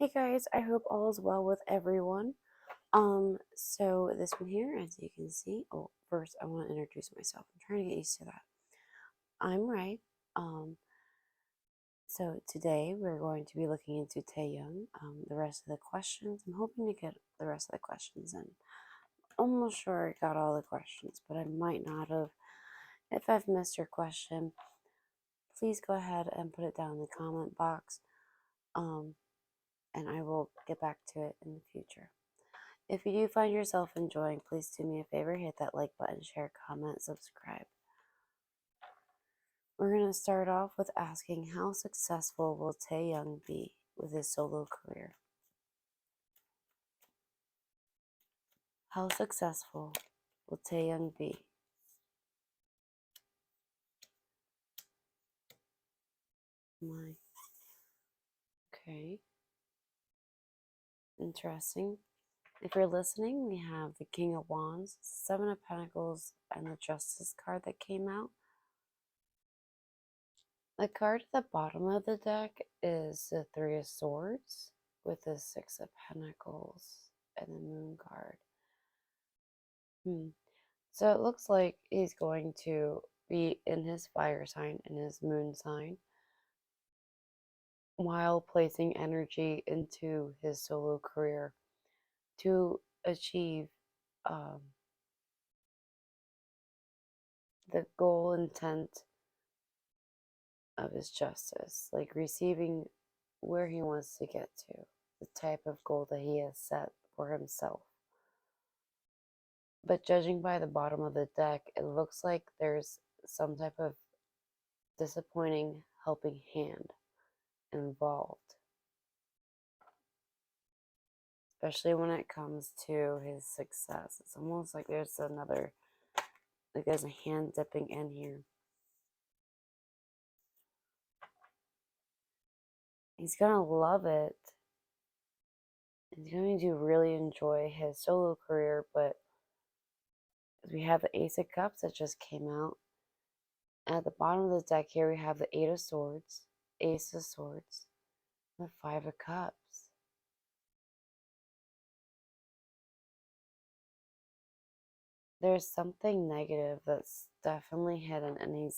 Hey guys, I hope all is well with everyone. So this one here, as you can see, first I want to introduce myself. I'm trying to get used to that. I'm Ray. Um, so today we're going to be looking into Taehyung. The rest of the questions, I'm hoping to get the rest of the questions in. Almost sure I got all the questions, but I might not have. If I've missed your question, please go ahead and put it down in the comment box. And I will get back to it in the future. If you do find yourself enjoying, please do me a favor, hit that like button, share, comment, subscribe. We're going to start off with asking, how successful will Taehyung be with his solo career? How successful will Taehyung be? Okay. Interesting. If you're listening, we have the King of Wands, Seven of Pentacles, and the Justice card that came out. The card at the bottom of the deck is the Three of Swords with the Six of Pentacles and the Moon card. So it looks like he's going to be in his fire sign and his moon sign while placing energy into his solo career to achieve the goal intent of his justice, like receiving where he wants to get to, the type of goal that he has set for himself. But judging by the bottom of the deck, it looks like there's some type of disappointing helping hand involved, especially when it comes to his success. It's almost like there's there's a hand dipping in here. He's gonna love it. He's going to really enjoy his solo career, but we have the Ace of Cups that just came out. And at the bottom of the deck here, we have the Eight of Swords, Ace of Swords, and the Five of Cups. There's something negative that's definitely hidden, and he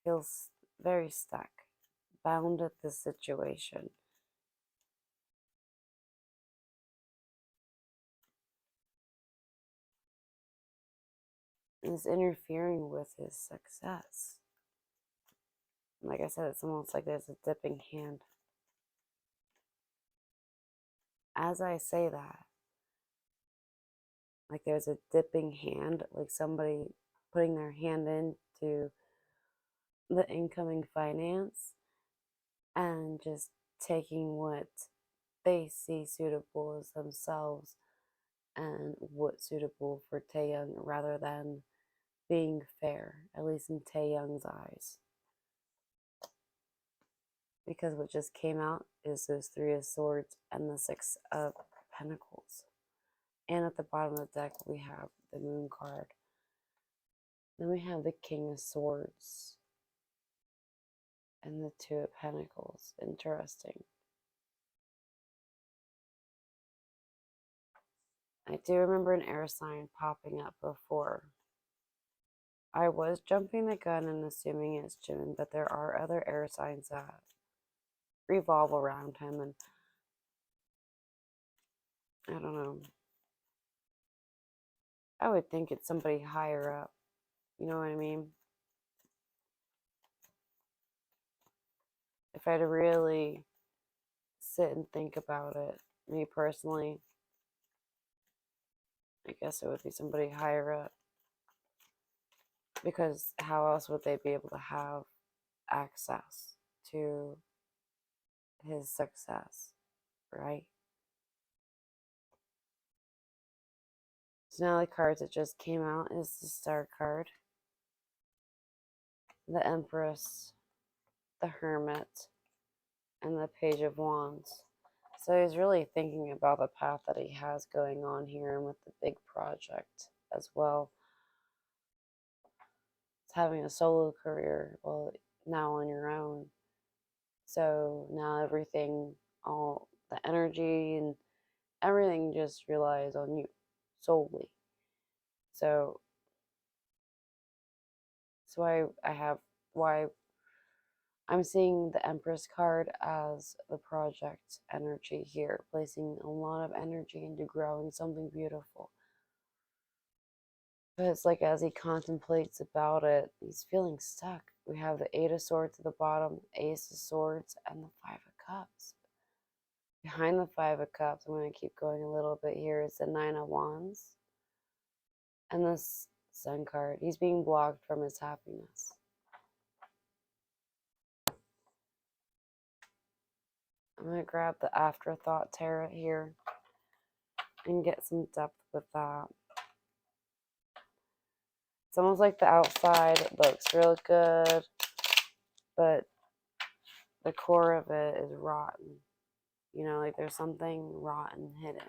feels very stuck, bound at this situation. And it's interfering with his success. Like I said, it's almost like there's a dipping hand. As I say that, like there's a dipping hand, like somebody putting their hand into the incoming finance and just taking what they see suitable as themselves and what's suitable for Taehyung rather than being fair, at least in Taehyung's eyes. Because what just came out is those Three of Swords and the Six of Pentacles. And at the bottom of the deck, we have the Moon card. Then we have the King of Swords and the Two of Pentacles. Interesting. I do remember an air sign popping up before. I was jumping the gun and assuming it's Jimin, but there are other air signs that revolve around him, and I don't know. I would think it's somebody higher up. You know what I mean? If I had to really sit and think about it, me personally, I guess it would be somebody higher up. Because how else would they be able to have access to his success, right? So now the cards that just came out is the Star card, the Empress, the Hermit, and the Page of Wands. So he's really thinking about the path that he has going on here and with the big project as well. It's having a solo career, well, now on your own. So now everything, all the energy and everything just relies on you solely. So why I'm seeing the Empress card as the project energy here, placing a lot of energy into growing something beautiful. But it's like as he contemplates about it, he's feeling stuck. We have the Eight of Swords at the bottom, Ace of Swords, and the Five of Cups. Behind the Five of Cups, I'm going to keep going a little bit here, is the Nine of Wands and this Sun card. He's being blocked from his happiness. I'm going to grab the Afterthought Tarot here and get some depth with that. It's almost like the outside looks real good, but the core of it is rotten. You know, like there's something rotten hidden.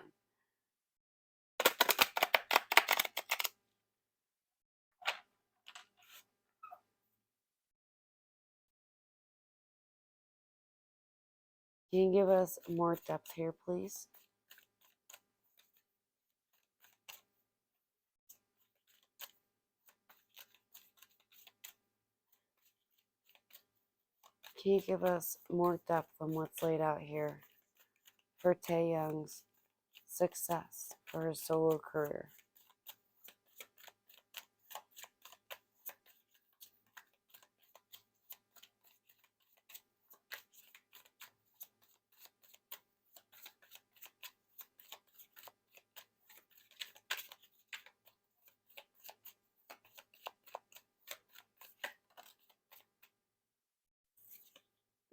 Can you give us more depth here, please? Can you give us more depth on what's laid out here for Taehyung's success for his solo career?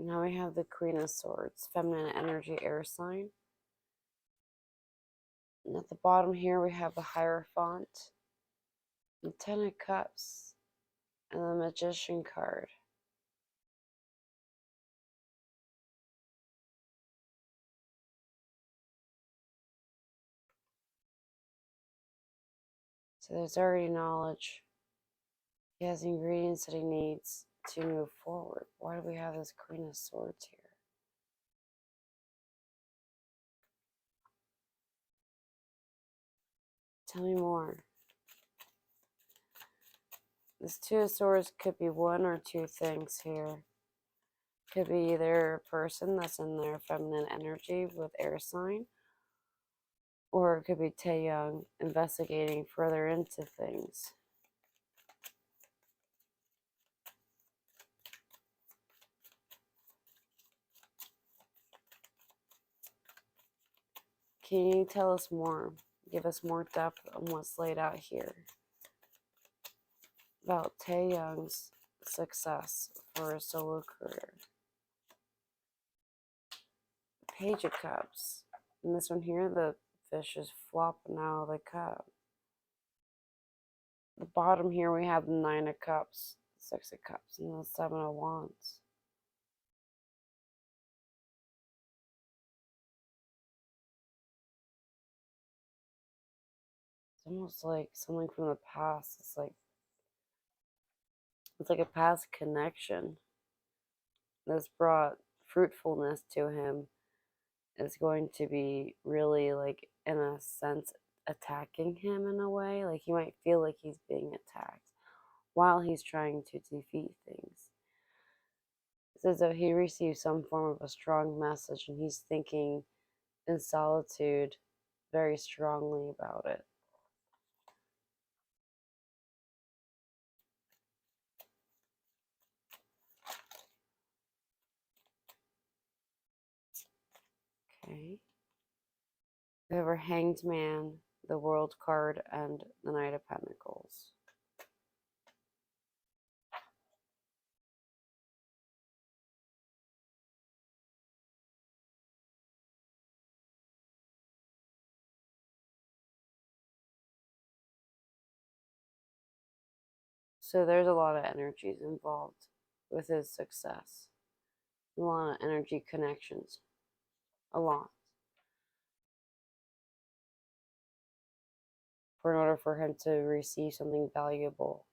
Now we have the Queen of Swords, feminine energy, air sign. And at the bottom here we have the Hierophant, the Ten of Cups, and the Magician card. So there's already knowledge. He has the ingredients that he needs to move forward. Why do we have this Queen of Swords here? Tell me more. This Two of Swords could be one or two things here. Could be either a person that's in their feminine energy with air sign, or it could be Taehyung investigating further into things. Can you tell us more? Give us more depth on what's laid out here about Taehyung's success for a solo career. Page of Cups. And this one here, the fish is flopping out of the cup. The bottom here we have the Nine of Cups, Six of Cups, and the Seven of Wands. It's almost like something from the past. It's like a past connection that's brought fruitfulness to him. Is going to be really, like, in a sense, attacking him in a way. Like he might feel like he's being attacked while he's trying to defeat things. It's as though he receives some form of a strong message and he's thinking in solitude very strongly about it. Okay. We have our Hanged Man, the World card, and the Knight of Pentacles. So there's a lot of energies involved with his success. A lot of energy connections. A lot. In order for him to receive something valuable.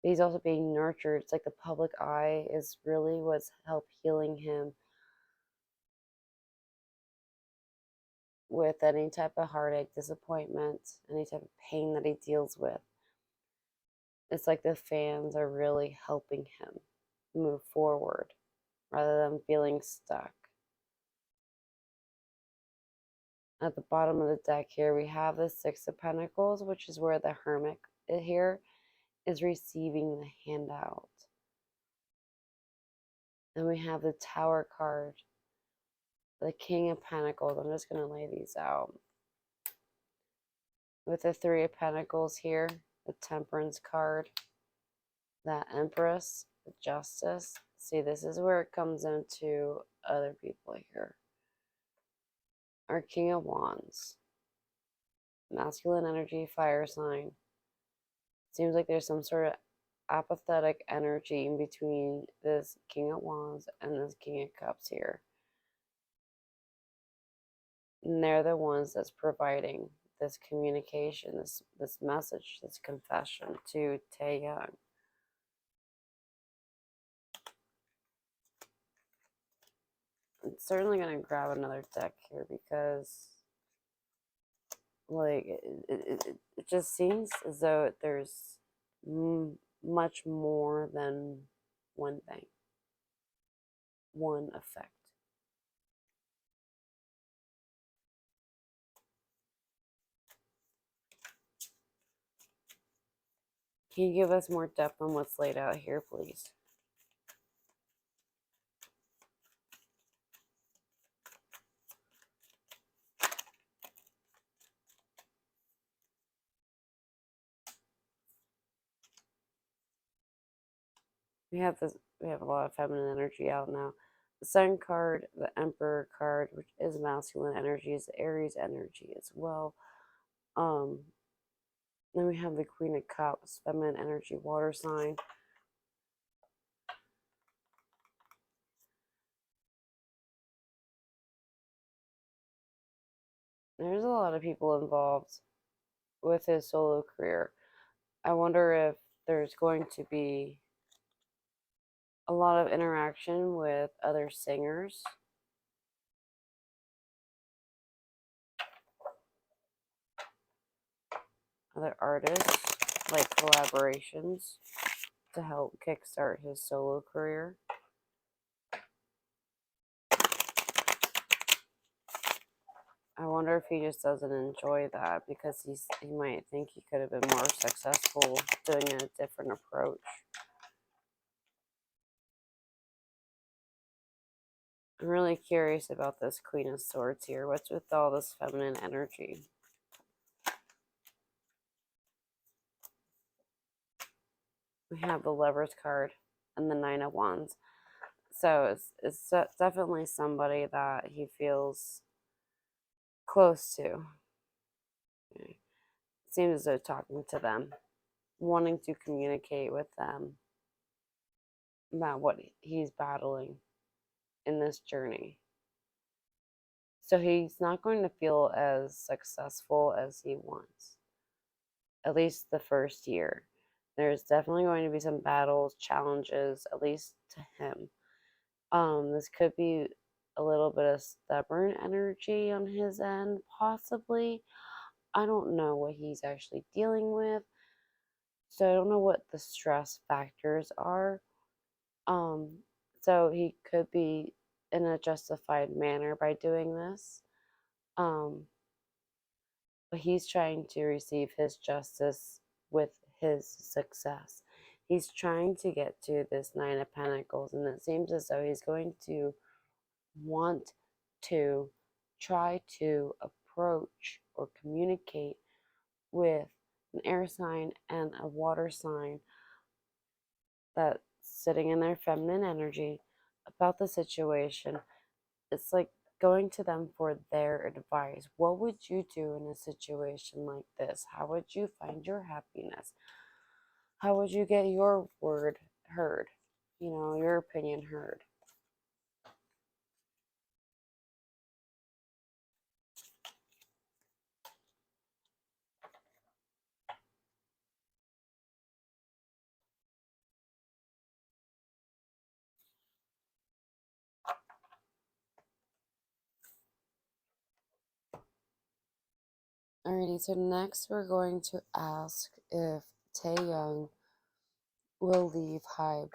He's also being nurtured. It's like the public eye is really what's helped healing him with any type of heartache, disappointment, any type of pain that he deals with. It's like the fans are really helping him move forward rather than feeling stuck. At the bottom of the deck here, we have the Six of Pentacles, which is where the Hermit here is receiving the handout. Then we have the Tower card, the King of Pentacles. I'm just going to lay these out. With the Three of Pentacles here, the Temperance card, that Empress, the Justice. See, this is where it comes into other people here. Our King of Wands, masculine energy, fire sign. Seems like there's some sort of apathetic energy in between this King of Wands and this King of Cups here. And they're the ones that's providing this communication, this message, this confession to Taehyung. I'm certainly going to grab another deck here because like it just seems as though there's much more than one thing, one effect. Can you give us more depth on what's laid out here, please? We have a lot of feminine energy out now. The Sun card, the Emperor card, which is masculine energy, is Aries energy as well. Then we have the Queen of Cups, feminine energy, water sign. There's a lot of people involved with his solo career. I wonder if there's going to be a lot of interaction with other singers, other artists, like collaborations to help kickstart his solo career. I wonder if he just doesn't enjoy that because he might think he could have been more successful doing a different approach. I'm really curious about this Queen of Swords here. What's with all this feminine energy? We have the Lovers card and the Nine of Wands. So it's definitely somebody that he feels close to. It seems as though talking to them, wanting to communicate with them about what he's battling in this journey. So he's not going to feel as successful as he wants, at least the first year. There's definitely going to be some battles, challenges, at least to him. This could be a little bit of stubborn energy on his end, possibly. I don't know what he's actually dealing with, so I don't know what the stress factors are. So he could be in a justified manner by doing this. But he's trying to receive his justice with his success. He's trying to get to this Nine of Pentacles, and it seems as though he's going to want to try to approach or communicate with an air sign and a water sign that's sitting in their feminine energy about the situation. It's like going to them for their advice. What would you do in a situation like this? How would you find your happiness? How would you get your word heard? Your opinion heard. Alrighty, so next we're going to ask if Taehyung will leave HYBE.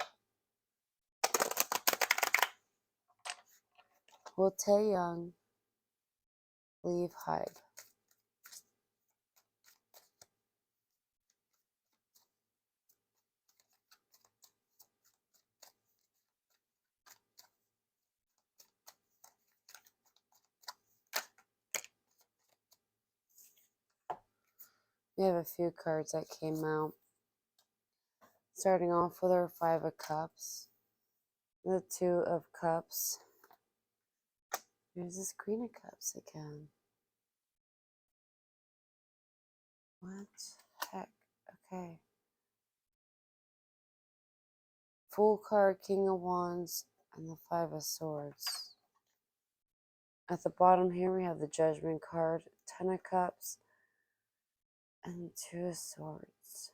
Will Taehyung leave HYBE? We have a few cards that came out. Starting off with our Five of Cups, the Two of Cups. Here's this Queen of Cups again. What heck? Okay. Full card, King of Wands, and the Five of Swords. At the bottom here we have the Judgment card, Ten of Cups, and Two of Swords.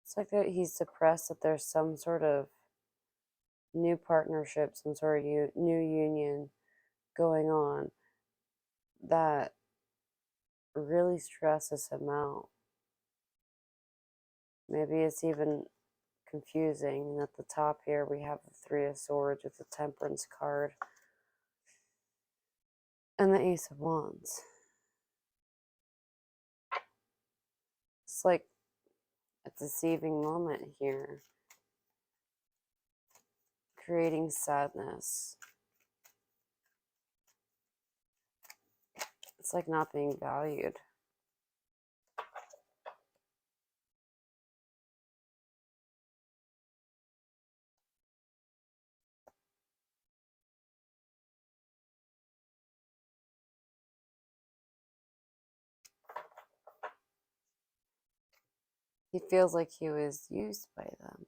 It's like that he's depressed that there's some sort of new partnership, some sort of new union going on that really stresses him out. Maybe it's even confusing. And at the top here we have the Three of Swords with the Temperance card and the Ace of Wands. It's like a deceiving moment here, creating sadness. It's like not being valued. He feels like he was used by them.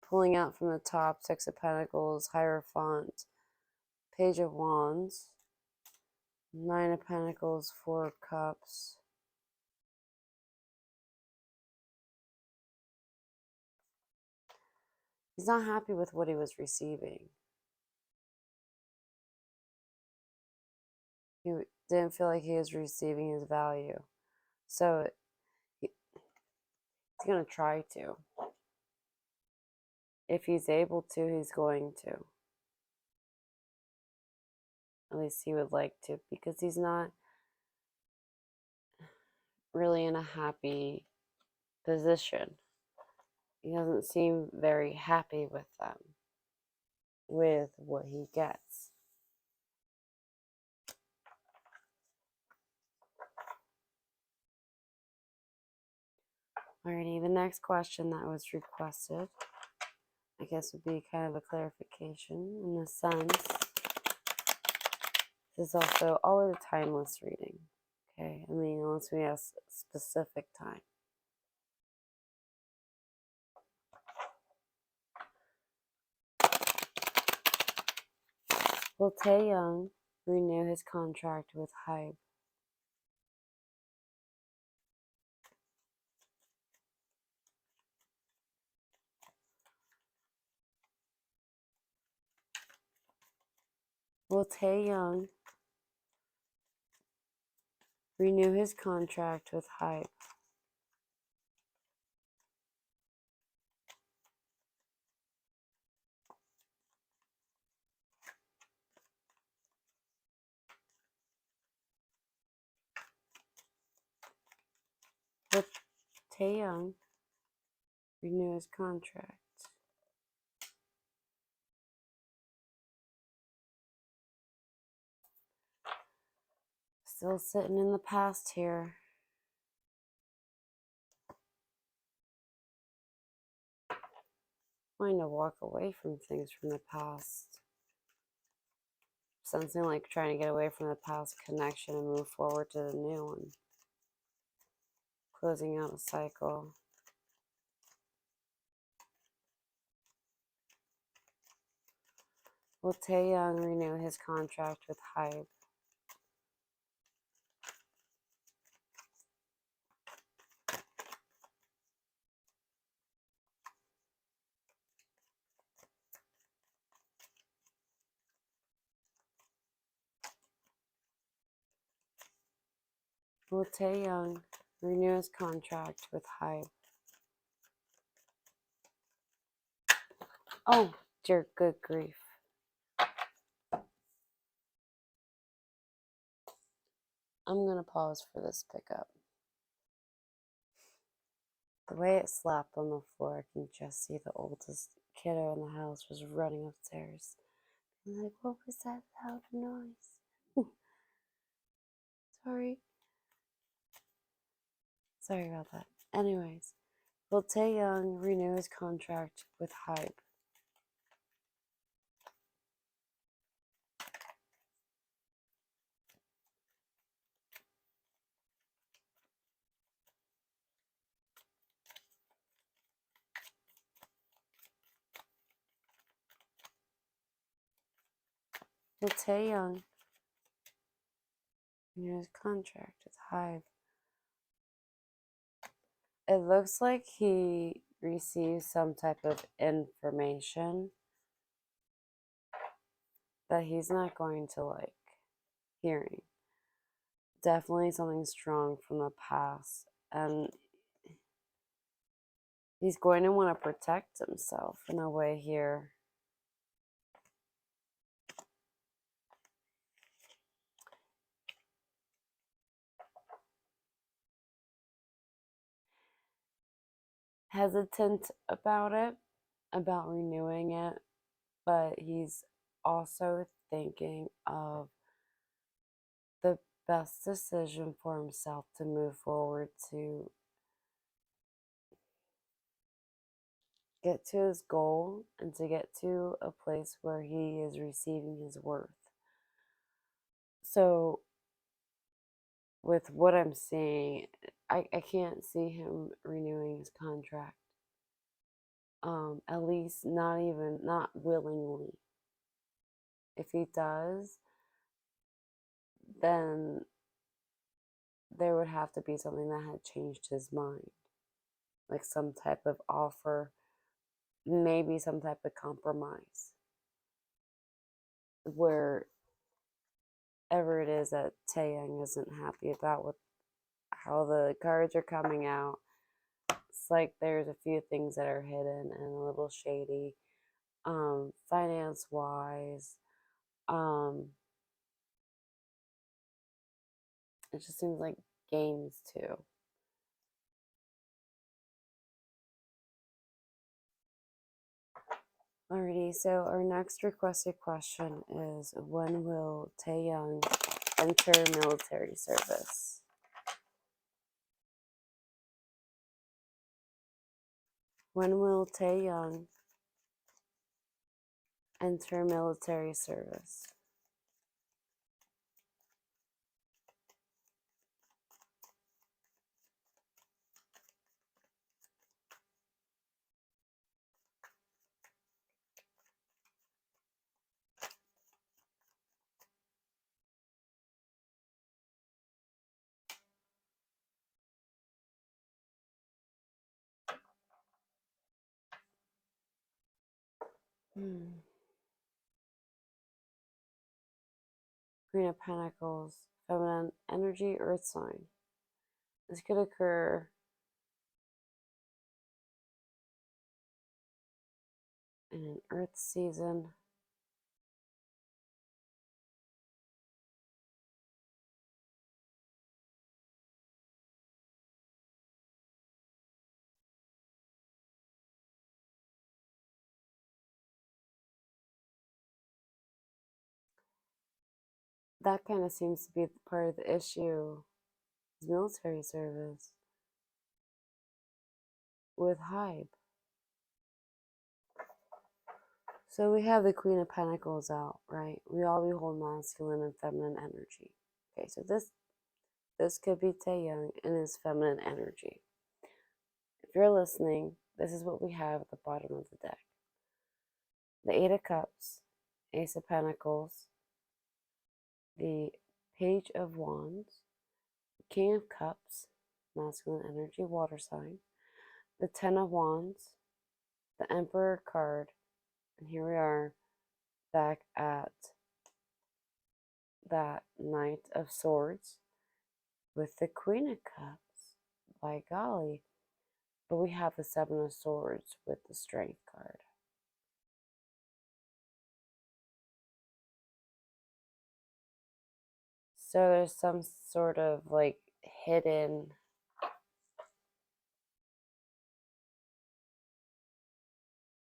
Pulling out from the top, Six of Pentacles, Hierophant, Page of Wands, Nine of Pentacles, Four of Cups. He's not happy with what he was receiving. He didn't feel like he was receiving his value. So he's going to try to. If he's able to, he's going to. At least he would like to, because he's not really in a happy position. He doesn't seem very happy with them, with what he gets. Alrighty, the next question that was requested, I guess, would be kind of a clarification in the sense. This is also always a timeless reading. Okay, I mean, unless we have a specific time. Will Taehyung renew his contract with HYBE? Will Taehyung renew his contract with HYBE? Will Taehyung renew his contract? Still sitting in the past here. Trying to walk away from things from the past. Something like trying to get away from the past connection and move forward to the new one. Closing out a cycle. Will Taehyung renew his contract with HYBE? Will Taehyung renew his contract with HYBE? Oh, dear good grief. I'm gonna pause for this pickup. The way it slapped on the floor, I can just see the oldest kiddo in the house was running upstairs. I'm like, what was that loud noise? Sorry. Sorry about that. Anyways, will Taehyung renew his contract with HYBE? Will Taehyung renew his contract with HYBE? It looks like he received some type of information that he's not going to like hearing. Definitely something strong from the past, and he's going to want to protect himself in a way here. Hesitant about it, about renewing it, but he's also thinking of the best decision for himself to move forward, to get to his goal and to get to a place where he is receiving his worth. So with what I'm seeing, I can't see him renewing his contract. At least not willingly. If he does, then there would have to be something that had changed his mind. Like some type of offer, maybe some type of compromise. Wherever it is that Taehyung isn't happy about with how the cards are coming out, it's like there's a few things that are hidden and a little shady, finance wise. It just seems like games too. Alrighty, so our next requested question is, when will Taehyung enter military service? When will Taehyung enter military service? Queen of Pentacles, feminine energy, earth sign. This could occur in an earth season. That kind of seems to be part of the issue, is military service with HYBE. So we have the Queen of Pentacles out, right? We all behold masculine and feminine energy. Okay, so this could be Taehyung and his feminine energy. If you're listening, this is what we have at the bottom of the deck. The Eight of Cups, Ace of Pentacles, the Page of Wands, King of Cups, masculine energy, water sign, the Ten of Wands, the Emperor card, and here we are back at that Knight of Swords, with the Queen of Cups. By golly. But we have the Seven of Swords with the Strength card. So there's some sort of like hidden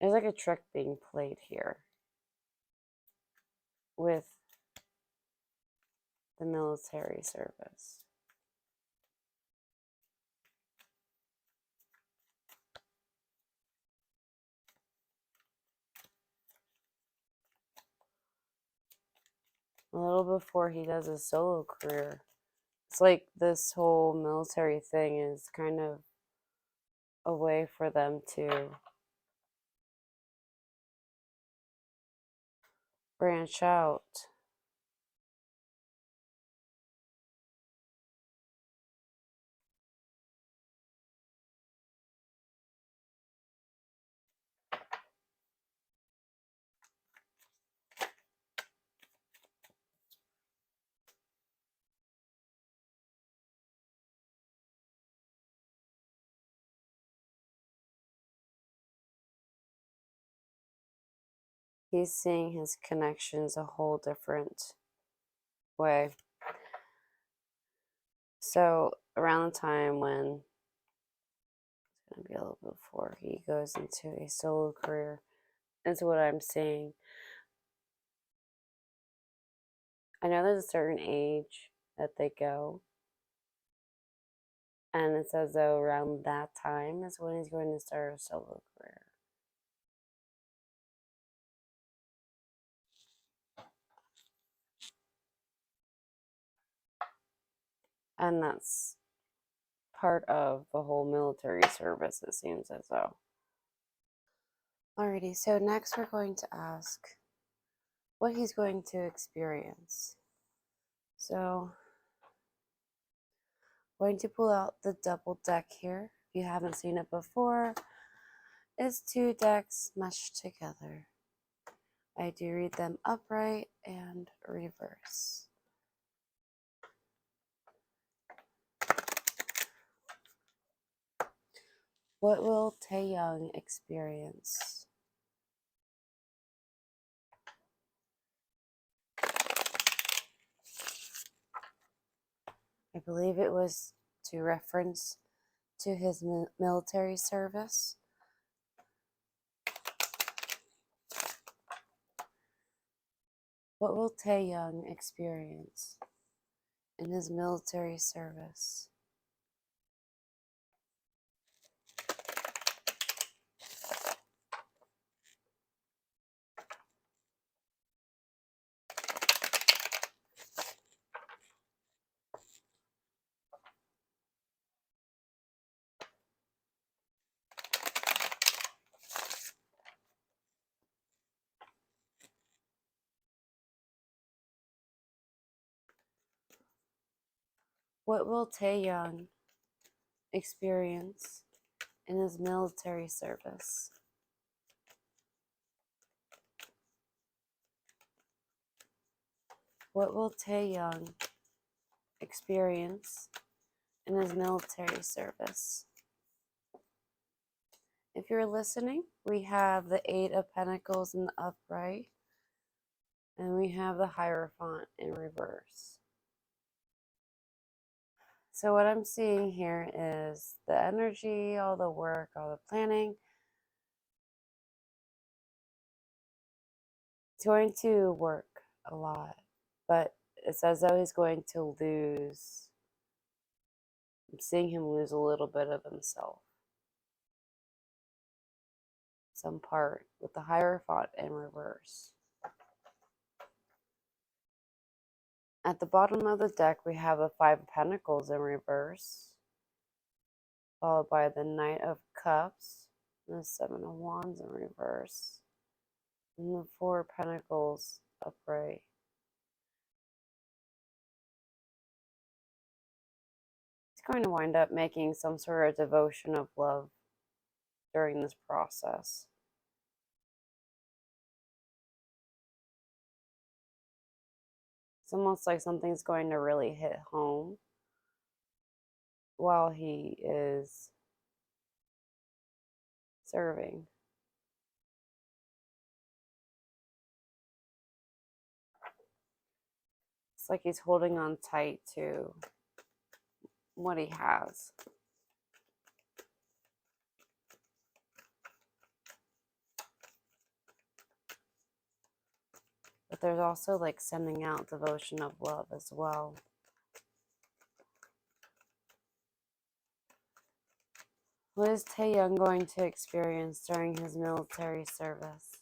there's like a trick being played here with the military service. A little before he does his solo career. It's like this whole military thing is kind of a way for them to branch out. He's seeing his connections a whole different way. So around the time when it's going to be a little before he goes into a solo career, is what I'm seeing. I know there's a certain age that they go, and it's as though around that time is when he's going to start a solo career. And that's part of the whole military service, it seems as though. Alrighty, so next we're going to ask what he's going to experience. So, going to pull out the double deck here. If you haven't seen it before, it's two decks meshed together. I do read them upright and reverse. What will Taehyung experience? I believe it was to reference to his military service. What will Taehyung experience in his military service? What will Taehyung experience in his military service? What will Taehyung experience in his military service? If you're listening, we have the Eight of Pentacles in the upright, and we have the Hierophant in reverse. So what I'm seeing here is the energy, all the work, all the planning. It's going to work a lot, but it's as though he's going to lose. I'm seeing him lose a little bit of himself. Some part with the Hierophant in reverse. At the bottom of the deck, we have the Five of Pentacles in reverse, followed by the Knight of Cups, and the Seven of Wands in reverse, and the Four of Pentacles upright. He's going to wind up making some sort of devotion of love during this process. It's almost like something's going to really hit home while he is serving. It's like he's holding on tight to what he has. But there's also like sending out devotion of love as well. What is Taehyung going to experience during his military service?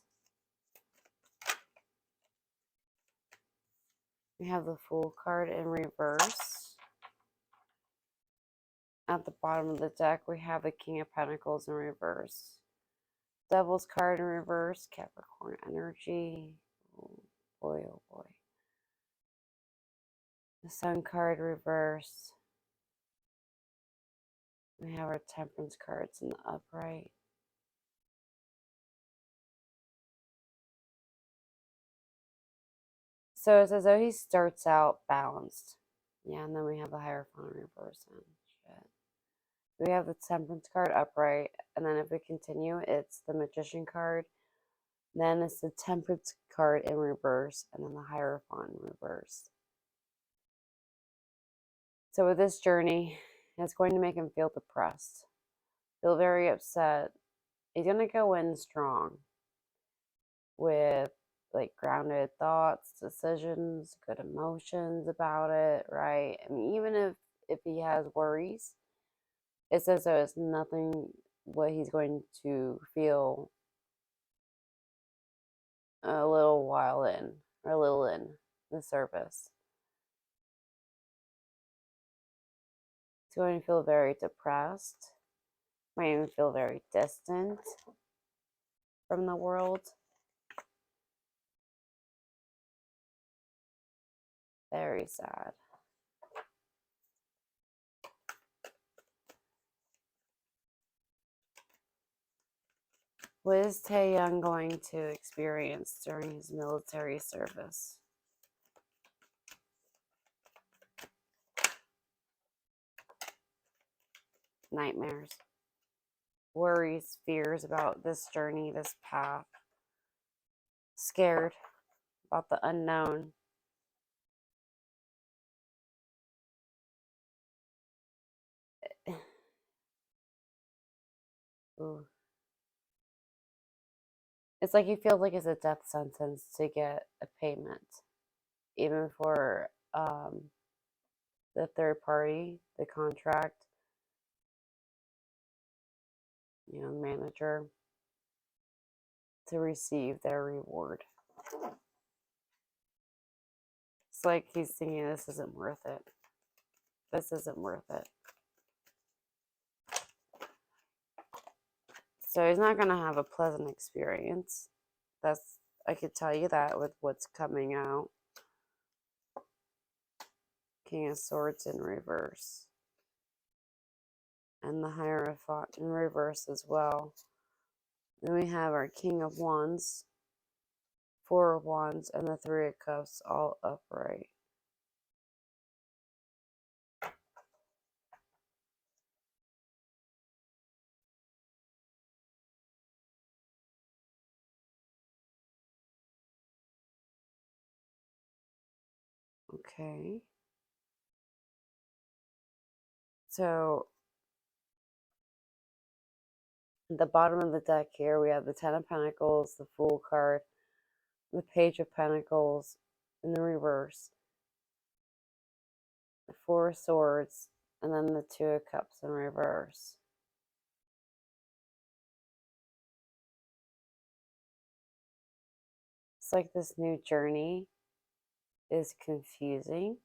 We have the Fool card in reverse. At the bottom of the deck, we have the King of Pentacles in reverse. Devil's card in reverse, Capricorn energy. Oh boy, oh boy. The Sun card reverse. We have our Temperance cards in the upright. So it's as though he starts out balanced. Yeah, and then we have the Hierophant in reverse. And shit. We have the Temperance card upright, and then if we continue, it's the Magician card. Then it's the Temperance card in reverse, and then the Hierophant in reverse. So with this journey, it's going to make him feel depressed, feel very upset. He's going to go in strong with like grounded thoughts, decisions, good emotions about it, right? I mean, even if he has worries, it says so it's nothing what he's going to feel a little while in, or a little in the service. He's going to feel very depressed, might even feel very distant from the world. Very sad. What is Taehyung going to experience during his military service? Nightmares, worries, fears about this journey, this path, scared about the unknown. Ooh. It's like he feels like it's a death sentence to get a payment, even for the third party, the contract, manager, to receive their reward. It's like he's thinking, this isn't worth it. This isn't worth it. So he's not going to have a pleasant experience. I could tell you that with what's coming out. King of Swords in reverse. And the Hierophant in reverse as well. Then we have our King of Wands, Four of Wands, and the Three of Cups all upright. Okay. So, at the bottom of the deck here, we have the Ten of Pentacles, the Fool card, the Page of Pentacles in the reverse, the Four of Swords, and then the Two of Cups in reverse. It's like this new journey is confusing.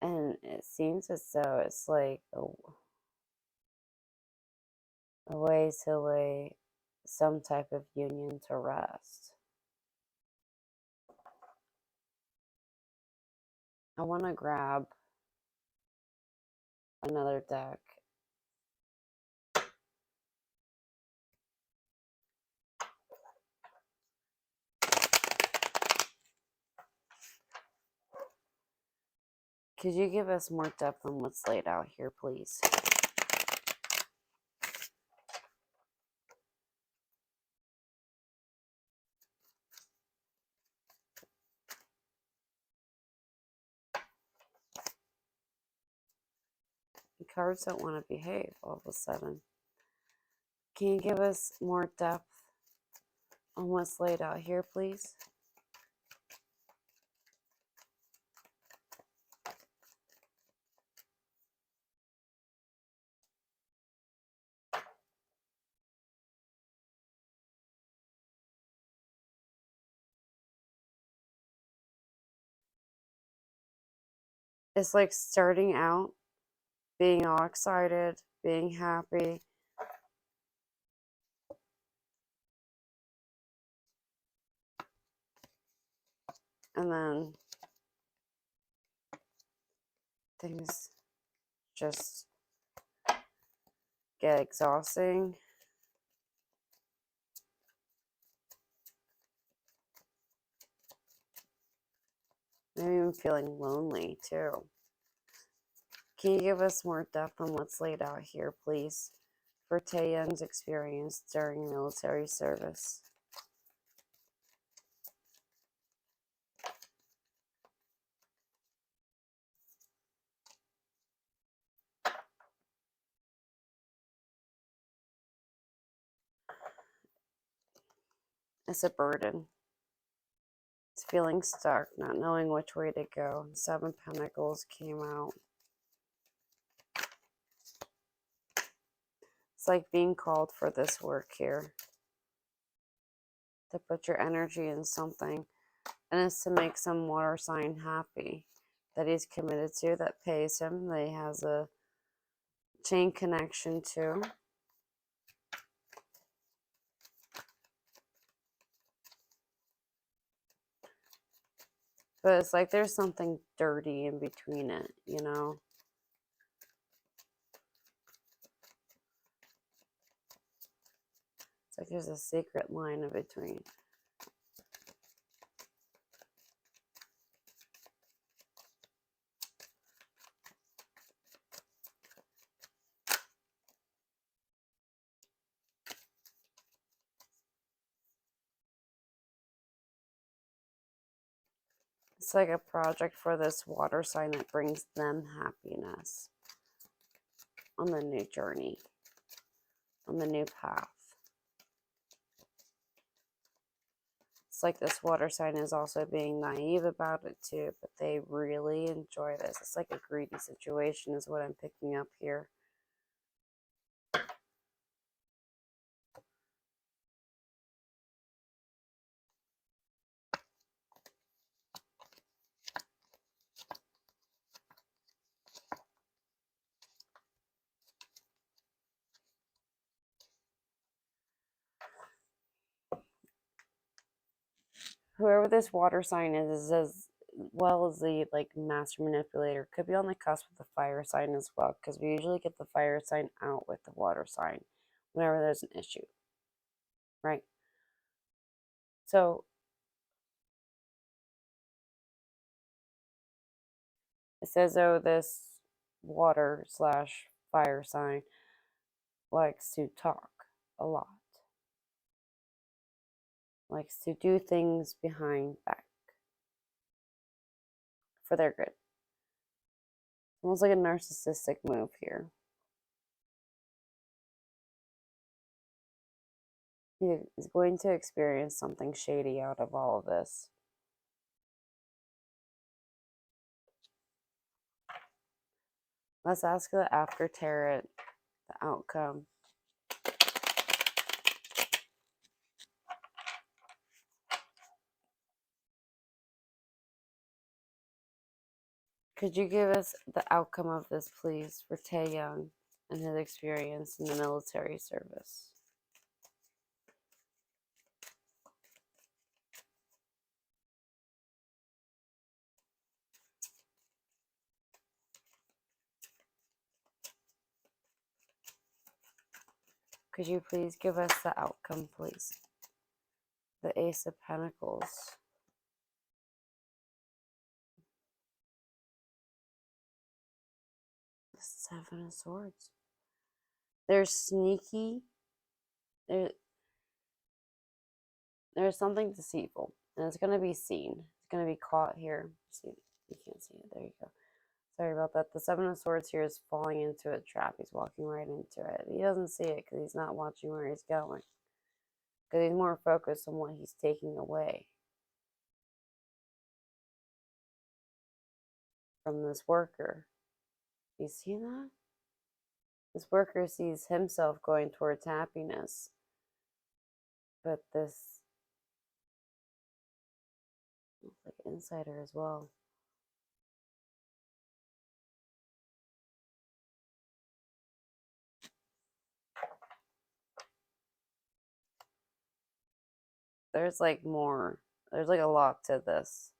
And it seems as though it's like a way to lay some type of union to rest. I want to grab another deck. Could you give us more depth on what's laid out here, please? The cards don't want to behave all of a sudden. Can you give us more depth on what's laid out here, please? It's like starting out, being all excited, being happy, and then things just get exhausting. Maybe even feeling lonely too. Can you give us more depth on what's laid out here, please, for Taehyung's experience during military service? It's a burden. It's feeling stuck, not knowing which way to go. 7 Pentacles came out. It's like being called for this work here. To put your energy in something. And it's to make some water sign happy. That he's committed to, that pays him, that he has a chain connection to. But it's like there's something dirty in between it, you know? It's like there's a secret line in between. It's like a project for this water sign that brings them happiness on the new journey, on the new path. It's like this water sign is also being naive about it too, but they really enjoy this. It's like a greedy situation is what I'm picking up here. Whoever this water sign is as well as the like master manipulator, could be on the cusp of the fire sign as well, because we usually get the fire sign out with the water sign whenever there's an issue, right? So it says, oh, this water slash fire sign likes to talk a lot, likes to do things behind back for their good. Almost like a narcissistic move here. He is going to experience something shady out of all of this. Let's ask the after tarot the outcome. Could you give us the outcome of this, please, for Taehyung and his experience in the military service? Could you please give us the outcome, please? The Ace of Pentacles. Seven of Swords. They're sneaky. There's something deceitful, and it's going to be seen. It's going to be caught here. See, you can't see it. There you go. Sorry about that. The Seven of Swords here is falling into a trap. He's walking right into it. He doesn't see it because he's not watching where he's going. Because he's more focused on what he's taking away from this worker. You see that? This worker sees himself going towards happiness. But this looks like an insider as well. There's like more. There's like a lot to this.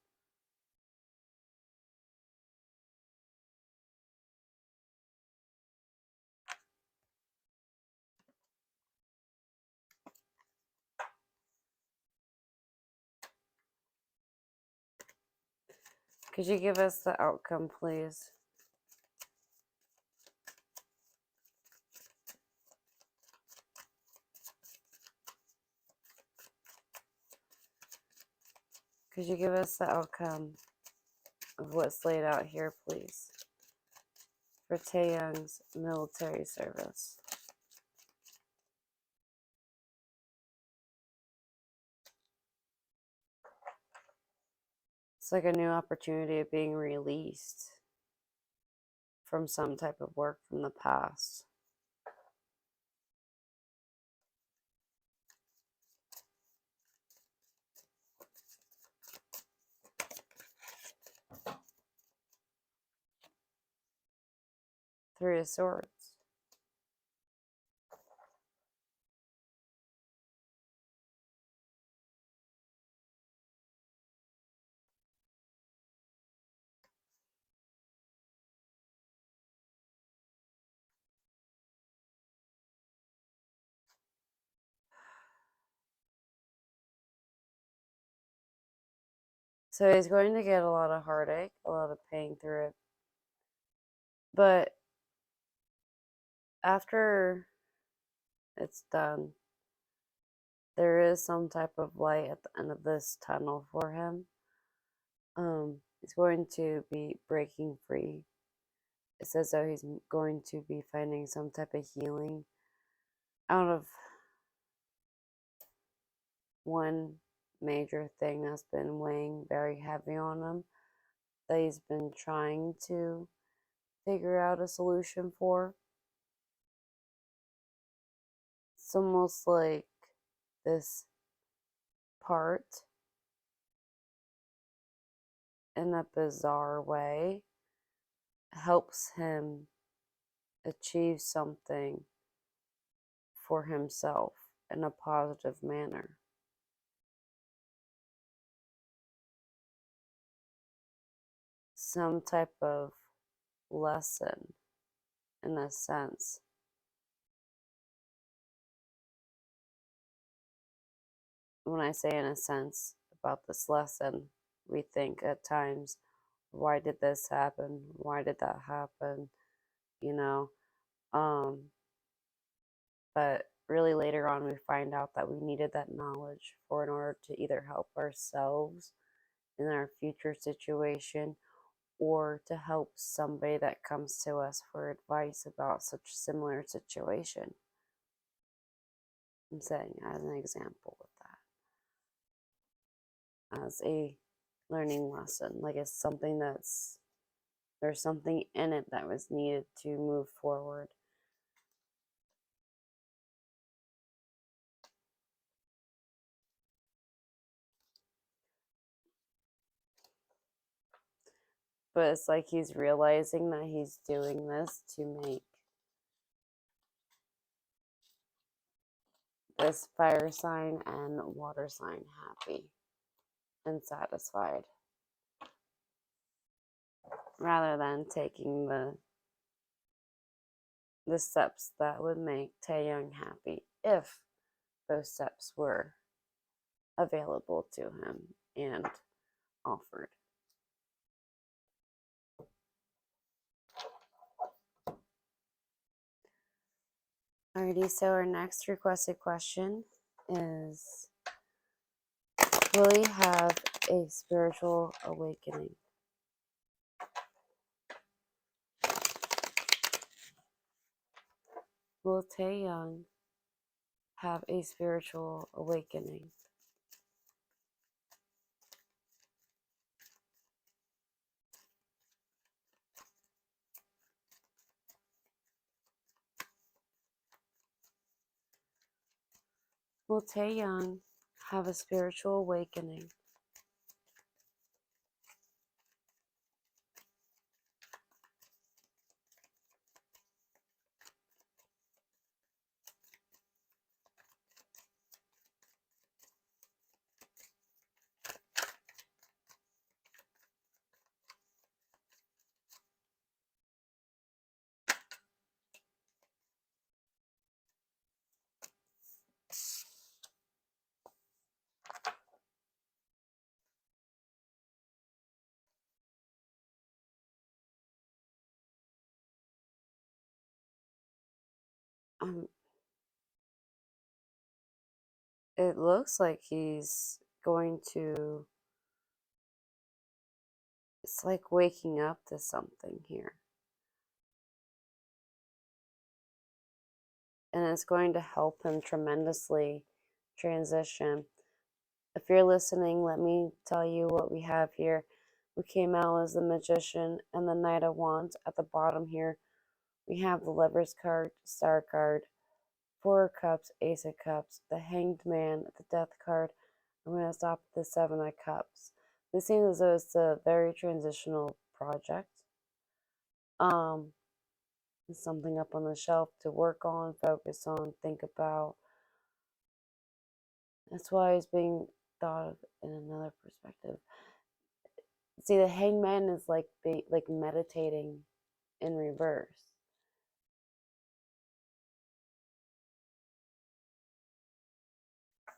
Could you give us the outcome, please? Could you give us the outcome of what's laid out here, please? For Taehyung's military service. It's like a new opportunity of being released from some type of work from the past. Three of Swords. So he's going to get a lot of heartache, a lot of pain through it. But after it's done, there is some type of light at the end of this tunnel for him. He's going to be breaking free. It says though he's going to be finding some type of healing out of one major thing that's been weighing very heavy on him, that he's been trying to figure out a solution for. It's almost like this part, in a bizarre way, helps him achieve something for himself in a positive manner. Some type of lesson, in a sense. When I say in a sense about this lesson, we think at times, why did this happen? Why did that happen? You know, but really later on we find out that we needed that knowledge in order to either help ourselves in our future situation or to help somebody that comes to us for advice about such similar situation. I'm saying as an example of that, as a learning lesson, like it's something that's, there's something in it that was needed to move forward. But it's like he's realizing that he's doing this to make this fire sign and water sign happy and satisfied, rather than taking the steps that would make Taehyung happy, if those steps were available to him and offered. Alrighty, so our next requested question is, will he have a spiritual awakening? Will Taehyung have a spiritual awakening? Will Taehyung have a spiritual awakening? Um, it looks like he's going to, it's like waking up to something here. And it's going to help him tremendously transition. If you're listening, let me tell you what we have here. We came out as the Magician and the Knight of Wands. At the bottom here, we have the Lovers card, Star card, Four of Cups, Ace of Cups, the Hanged Man, the Death card. I'm going to stop at the Seven of Cups. This seems as though it's a very transitional project. Something up on the shelf to work on, focus on, think about. That's why it's being thought of in another perspective. See, the hangman is like meditating in reverse.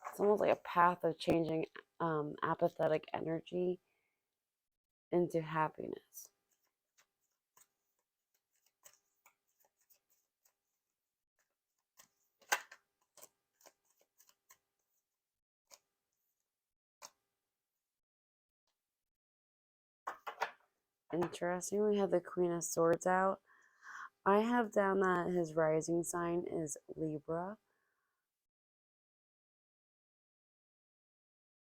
It's almost like a path of changing apathetic energy into happiness. Interesting. We have the Queen of Swords out. I have down that his rising sign is Libra.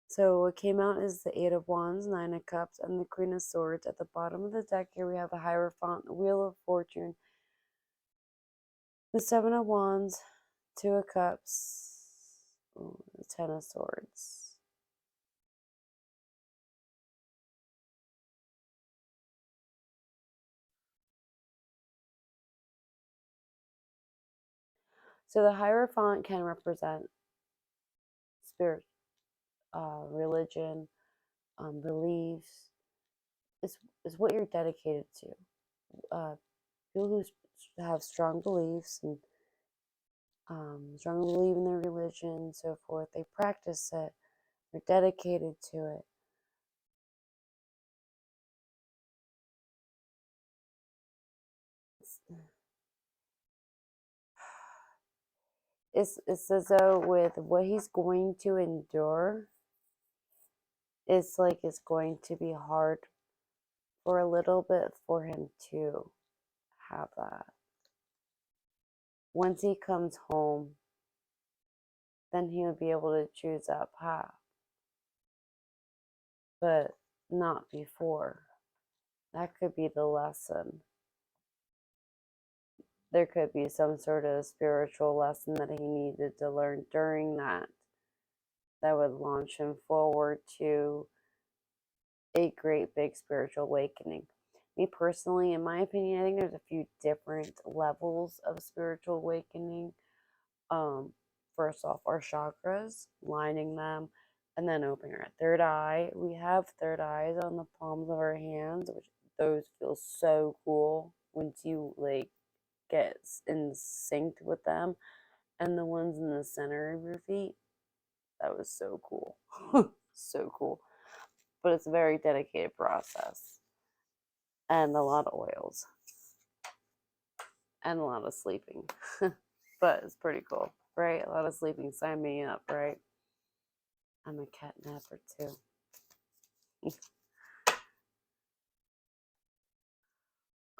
So what came out is the Eight of Wands, Nine of Cups, and the Queen of Swords. At the bottom of the deck here we have the Hierophant, the Wheel of Fortune, the Seven of Wands, Two of Cups, the Ten of Swords. So the Hierophant can represent spirit, religion, beliefs. Is what you're dedicated to. People who have strong beliefs and strongly believe in their religion and so forth, they practice it. They're dedicated to it. It's as though with what he's going to endure, it's like it's going to be hard for a little bit for him to have that. Once he comes home, then he'll be able to choose that path. But not before. That could be the lesson. There could be some sort of spiritual lesson that he needed to learn during that would launch him forward to a great big spiritual awakening. Me personally, in my opinion, I think there's a few different levels of spiritual awakening. First off, our chakras, lining them, and then opening our third eye. We have third eyes on the palms of our hands, which those feel so cool once you like get in sync with them. And the ones in the center of your feet, that was so cool. So cool. But it's a very dedicated process. And a lot of oils. And a lot of sleeping. but it's pretty cool, right? A lot of sleeping, sign me up, right? I'm a cat napper too.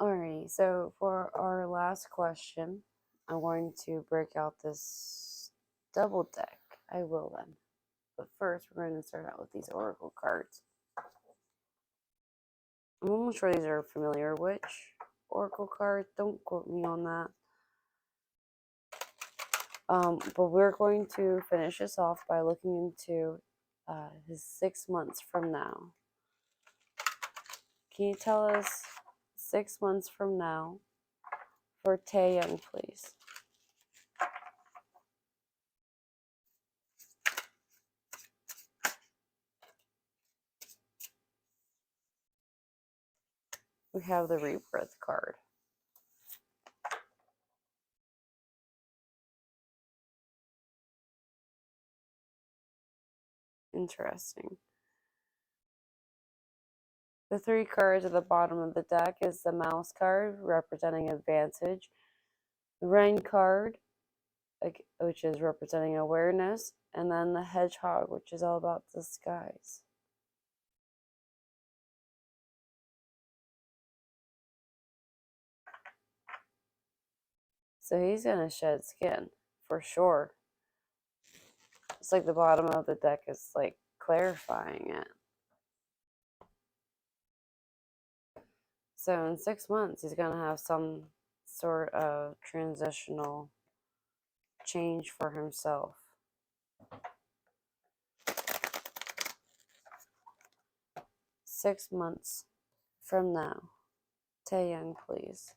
Alrighty, so for our last question, I'm going to break out this double deck. I will then. But first, we're going to start out with these oracle cards. I'm almost sure these are familiar witch oracle cards. Don't quote me on that. But we're going to finish this off by looking into his 6 months from now. Can you tell us 6 months from now for Taehyung, please? We have the rebirth card. Interesting. The 3 cards at the bottom of the deck is the mouse card, representing advantage, the Ren card, which is representing awareness, and then the hedgehog, which is all about disguise. So he's going to shed skin, for sure. It's like the bottom of the deck is like clarifying it. So in 6 months, he's going to have some sort of transitional change for himself. Six months from now. Taehyung, please.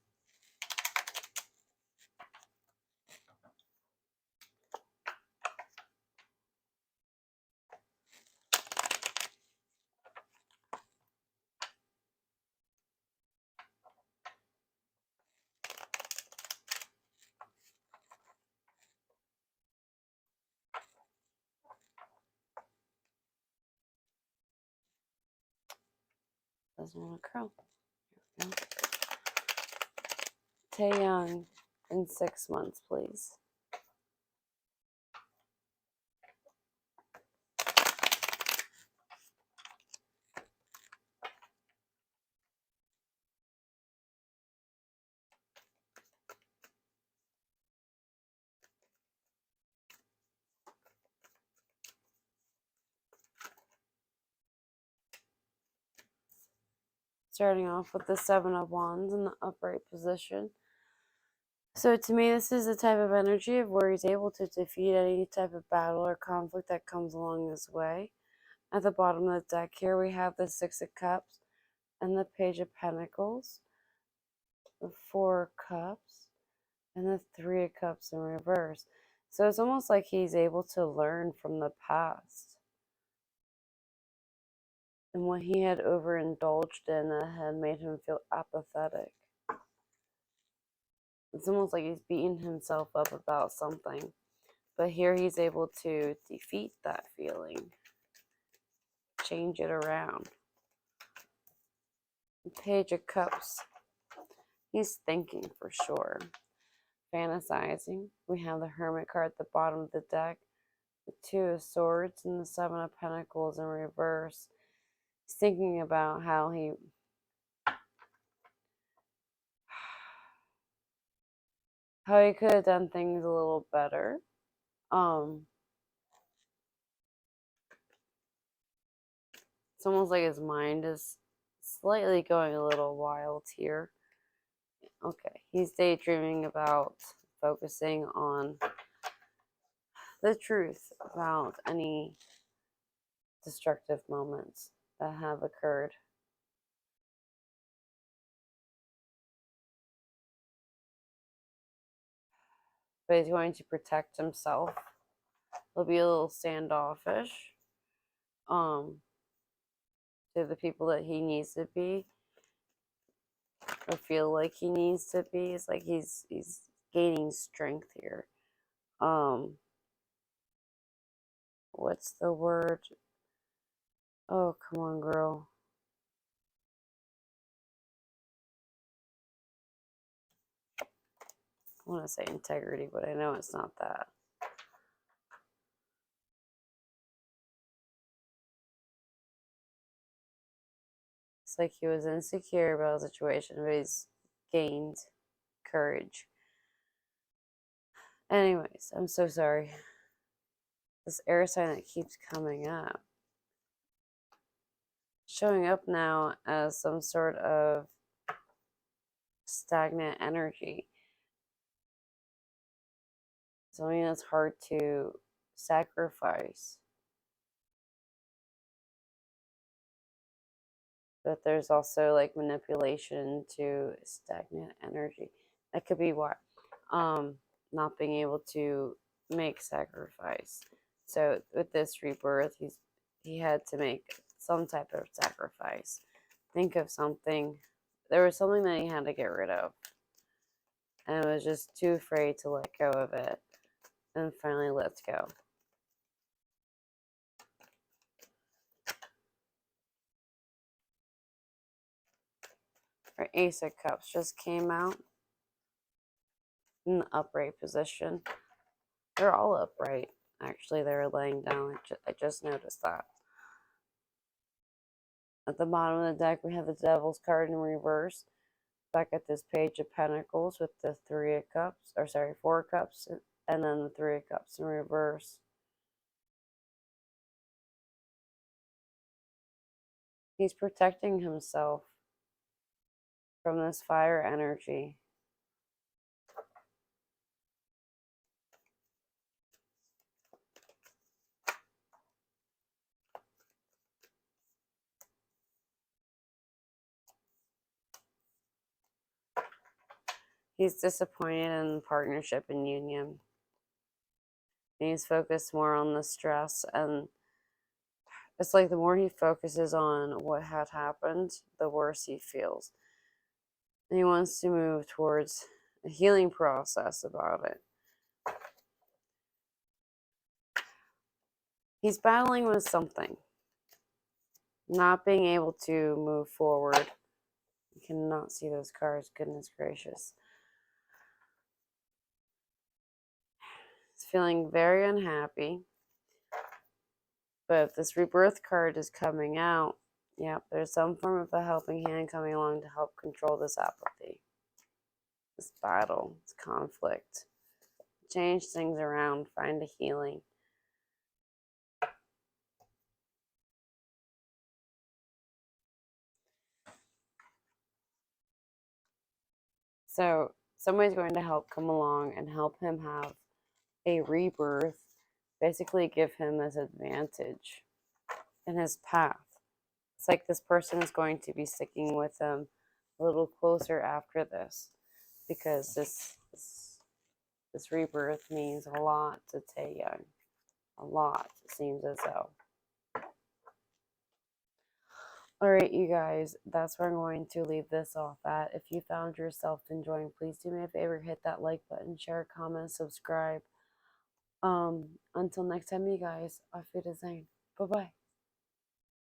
Doesn't want to curl. Here we go. Taehyung in 6 months, please. Starting off with the 7 of Wands in the upright position. So to me, this is the type of energy of where he's able to defeat any type of battle or conflict that comes along his way. At the bottom of the deck here, we have the 6 of Cups and the Page of Pentacles, the 4 of Cups, and the 3 of Cups in reverse. So it's almost like he's able to learn from the past and what he had overindulged in that had made him feel apathetic. It's almost like he's beating himself up about something. But here he's able to defeat that feeling, change it around. Page of Cups. He's thinking for sure. Fantasizing. We have the Hermit card at the bottom of the deck, the 2 of Swords, and the 7 of Pentacles in reverse. He's thinking about how he could have done things a little better. It's almost like his mind is slightly going a little wild here. Okay, he's daydreaming about focusing on the truth about any destructive moments that have occurred. But he's going to protect himself. He'll be a little standoffish to the people that he needs to be or feel like he needs to be. It's like he's gaining strength here. What's the word? Oh, come on, girl. I want to say integrity, but I know it's not that. It's like he was insecure about the situation, but he's gained courage. Anyways, I'm so sorry. This air sign that keeps coming up, showing up now as some sort of stagnant energy. Something that's hard to sacrifice. But there's also like manipulation to stagnant energy. That could be why. Not being able to make sacrifice. So with this rebirth, he had to make some type of sacrifice. Think of something. There was something that he had to get rid of, and was just too afraid to let go of it, and finally lets go. Our Ace of Cups just came out in the upright position. They're all upright. Actually, they were laying down. I just noticed that. At the bottom of the deck, we have the Devil's card in reverse. Back at this Page of Pentacles with the Three of Cups, or sorry, Four of Cups, and then the Three of Cups in reverse. He's protecting himself from this fire energy. He's disappointed in partnership and union. He's focused more on the stress, and it's like the more he focuses on what had happened, the worse he feels. And he wants to move towards a healing process about it. He's battling with something. Not being able to move forward. You cannot see those cards, goodness gracious. He's feeling very unhappy. But if this rebirth card is coming out, yep, there's some form of a helping hand coming along to help control this apathy, this battle, this conflict. Change things around, find a healing. So somebody's going to help come along and help him have a rebirth, basically give him this advantage in his path. It's like this person is going to be sticking with him a little closer after this, because this rebirth means a lot to Taehyung. A lot, it seems as though. Alright, you guys, that's where I'm going to leave this off at. If you found yourself enjoying, please do me a favor, hit that like button, share, comment, subscribe. Until next time, you guys, auf Wiedersehen. Bye-bye.